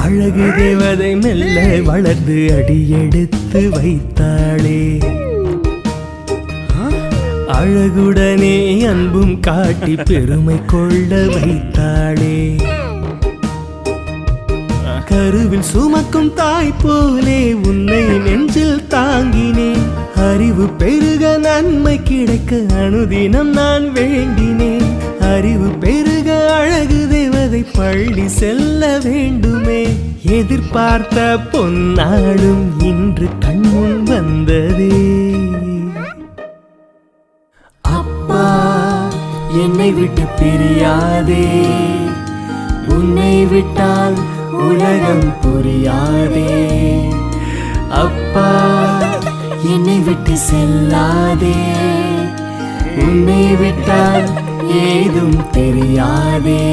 அழகு தேவதை மெல்ல வளர்ந்து அடியெடுத்து வைத்தாளே. அழகுடனே அன்பும் காட்டி பெருமை கொள்ள வைத்தாளே. கருவில் சுமக்கும் தாய் போலே உன்னை நெஞ்சில் தாங்கினேன். அறிவு பெருக நன்மை கிடைக்க அனுதினம் நான் வேண்டினேன். அறிவு பெருக அழகு தேவதை பள்ளி செல்ல வேண்டுமே. எதிர்பார்த்த பொன்னாளும் இன்று கண்முன் வந்ததே. அப்பா என்னை விட்டு பிரியாதே, உன்னை விட்டால் உலகம் புரியாதே. அப்பா என்னை விட்டு செல்லாதே, உன்னை விட்டால் ஏதும் தெரியாதே.